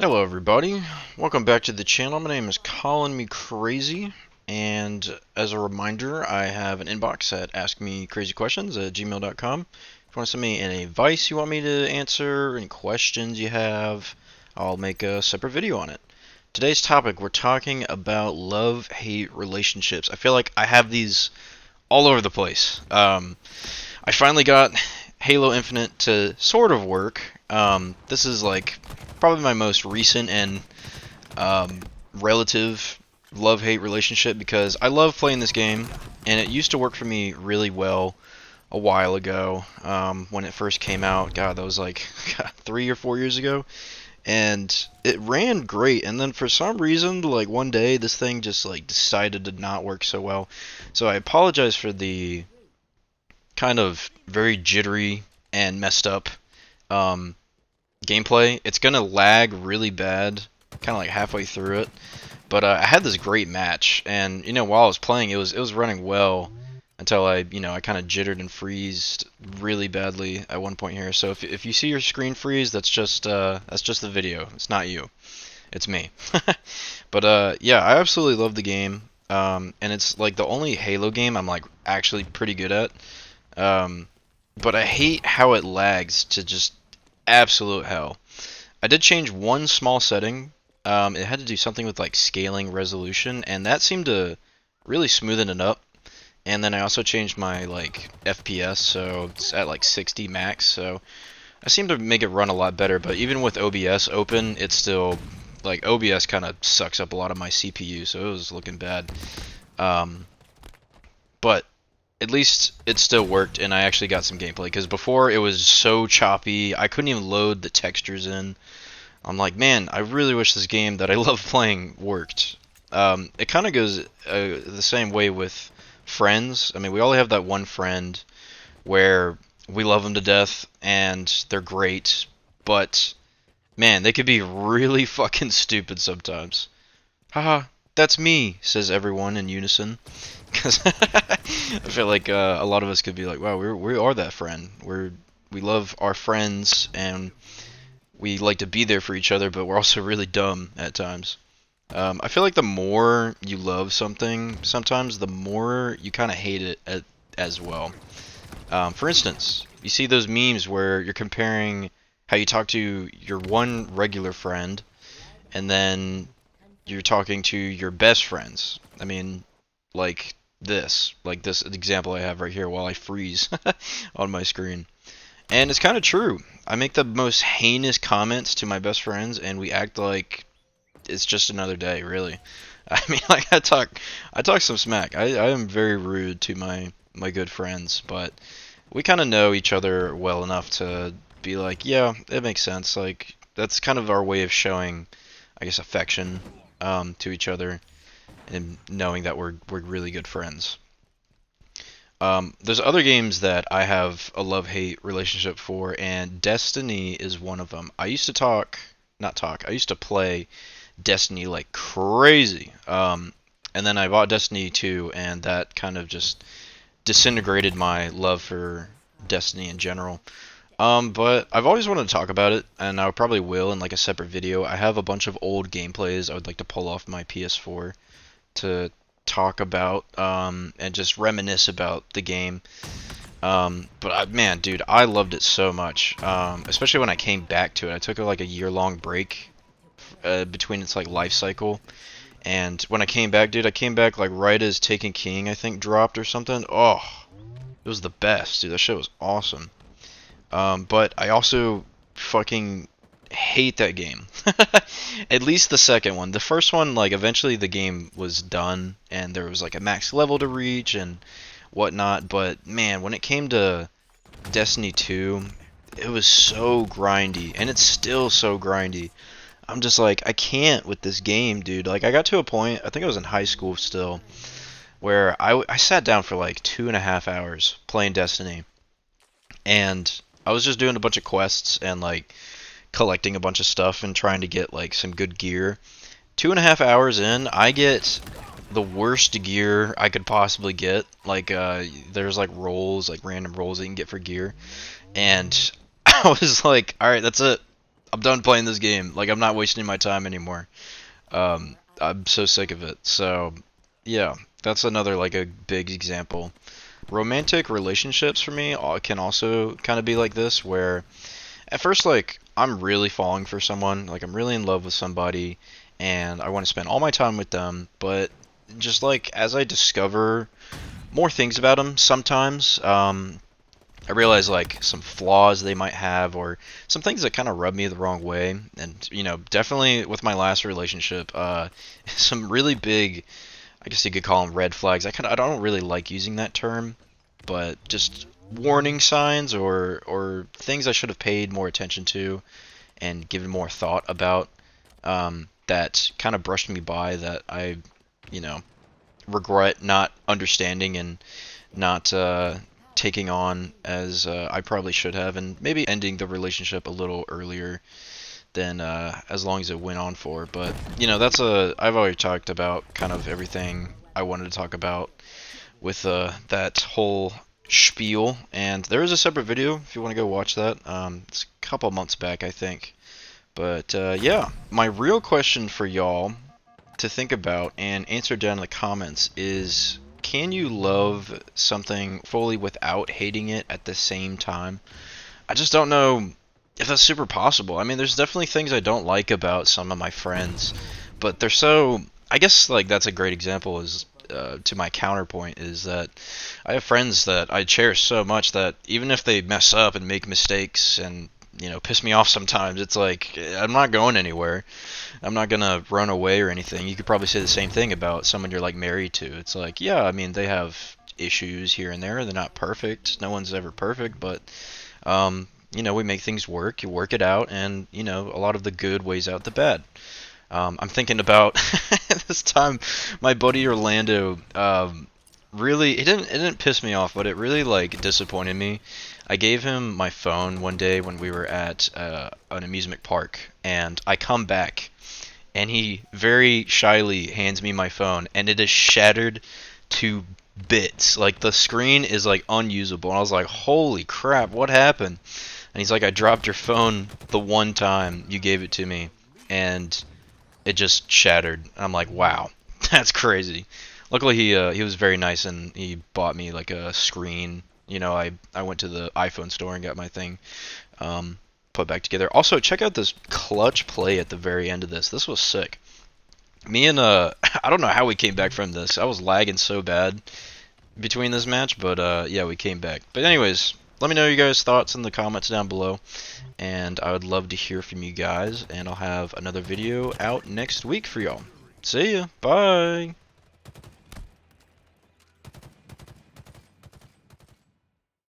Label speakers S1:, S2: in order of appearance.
S1: Hello everybody, welcome back to the channel. My name is Calling Me Crazy, and as a reminder, I have an inbox at askmecrazyquestions@gmail.com. If you want to send me any advice you want me to answer, any questions you have, I'll make a separate video on it. Today's topic, we're talking about love-hate relationships. I feel like I have these all over the place. I finally got Halo Infinite to sort of work. This is like probably my most recent and relative love-hate relationship because I love playing this game, and it used to work for me really well a while ago when it first came out. God, that was like 3 or 4 years ago, and it ran great. And then for some reason, like one day, this thing just like decided to not work so well. So I apologize for the kind of very jittery and messed up um, gameplay. It's gonna lag really bad, kind of like halfway through it. But I had this great match, and while I was playing, it was running well until I kind of jittered and freezed really badly at one point here. So if you see your screen freeze, that's just the video. It's not you. It's me. But yeah, I absolutely love the game. And it's like the only Halo game I'm like actually pretty good at. Um, but I hate how it lags to just absolute hell. I did change one small setting. It had to do something with like scaling resolution, and that seemed to really smoothen it up. And then I also changed my like FPS, so it's at like 60 max. So I seem to make it run a lot better. But even with OBS open, it's still like OBS kind of sucks up a lot of my CPU, so it was looking bad. Um, but at least it still worked, and I actually got some gameplay, because before it was so choppy, I couldn't even load the textures in. I'm like, man, I really wish this game that I love playing worked. It kind of goes the same way with friends. I mean, we all have that one friend where we love them to death, and they're great, but man, they could be really fucking stupid sometimes. Haha, that's me, says everyone in unison. Because I feel like a lot of us could be like, wow, we are that friend. We love our friends, and we like to be there for each other, but we're also really dumb at times. I feel like the more you love something, sometimes the more you kind of hate it as well. For instance, you see those memes where you're comparing how you talk to your one regular friend, and then you're talking to your best friends. I mean, like this example I have right here while I freeze on my screen. And it's kind of true. I make the most heinous comments to my best friends, and we act like it's just another day, really. I mean, like I talk some smack. I am very rude to my good friends, but we kind of know each other well enough to be like, yeah, it makes sense. Like that's kind of our way of showing, I guess, affection to each other, and knowing that we're really good friends. There's other games that I have a love-hate relationship for, and Destiny is one of them. I used to not talk, I used to play Destiny like crazy. And then I bought Destiny 2, and that kind of just disintegrated my love for Destiny in general. But I've always wanted to talk about it, and I probably will in like a separate video. I have a bunch of old gameplays I would like to pull off my PS4 to talk about and just reminisce about the game. But man, dude, I loved it so much, especially when I came back to it. I took like a year-long break between its like life cycle, and when I came back, dude, I came back like right as Taken King, I think, dropped or something. Oh, it was the best, dude. That shit was awesome. But I also fucking hate that game. At least the second one. The first one, like, eventually the game was done, and there was like a max level to reach and whatnot. But man, when it came to Destiny 2, it was so grindy, and it's still so grindy. I'm just like, I can't with this game, dude. Like, I got to a point, I think I was in high school still, where I sat down for like 2.5 hours playing Destiny, and I was just doing a bunch of quests and like collecting a bunch of stuff and trying to get like some good gear. 2.5 hours in, I get the worst gear I could possibly get. Like there's like rolls, like random rolls that you can get for gear, and I was like, all right, that's it. I'm done playing this game. Like, I'm not wasting my time anymore. I'm so sick of it. So, yeah, that's another like a big example. Romantic relationships for me can also kind of be like this, where at first, like, I'm really falling for someone, like I'm really in love with somebody, and I want to spend all my time with them, but just like as I discover more things about them, sometimes I realize like some flaws they might have, or some things that kind of rub me the wrong way. And definitely with my last relationship, some really big, I guess you could call them red flags. I don't really like using that term, but just warning signs, or things I should have paid more attention to and given more thought about, that kind of brushed me by, that I, you know, regret not understanding and not taking on as I probably should have, and maybe ending the relationship a little earlier than as long as it went on for. But that's I've already talked about kind of everything I wanted to talk about with that whole spiel, and there is a separate video if you want to go watch that. It's a couple months back, I think. But yeah, my real question for y'all to think about and answer down in the comments is, can you love something fully without hating it at the same time? I just don't know if that's super possible. I mean, there's definitely things I don't like about some of my friends, but they're so. I guess like that's a great example is to my counterpoint is that I have friends that I cherish so much that even if they mess up and make mistakes and piss me off sometimes, it's like I'm not going anywhere. I'm not gonna run away or anything. You could probably say the same thing about someone you're like married to. It's like, yeah, I mean, they have issues here and there. They're not perfect. No one's ever perfect, but we make things work. You work it out, and a lot of the good weighs out the bad. I'm thinking about this time, my buddy Orlando. Really, it didn't piss me off, but it really like disappointed me. I gave him my phone one day when we were at an amusement park, and I come back, and he very shyly hands me my phone, and it is shattered to bits. Like the screen is like unusable, and I was like, "Holy crap, what happened?" And he's like, "I dropped your phone the one time you gave it to me, and it just shattered." I'm like, "Wow, that's crazy." Luckily, he was very nice, and he bought me like a screen. I went to the iPhone store and got my thing put back together. Also, check out this clutch play at the very end of this. This was sick. Me and I don't know how we came back from this. I was lagging so bad between this match, but yeah, we came back. But anyways, let me know your guys' thoughts in the comments down below, and I would love to hear from you guys, and I'll have another video out next week for y'all. See ya. Bye.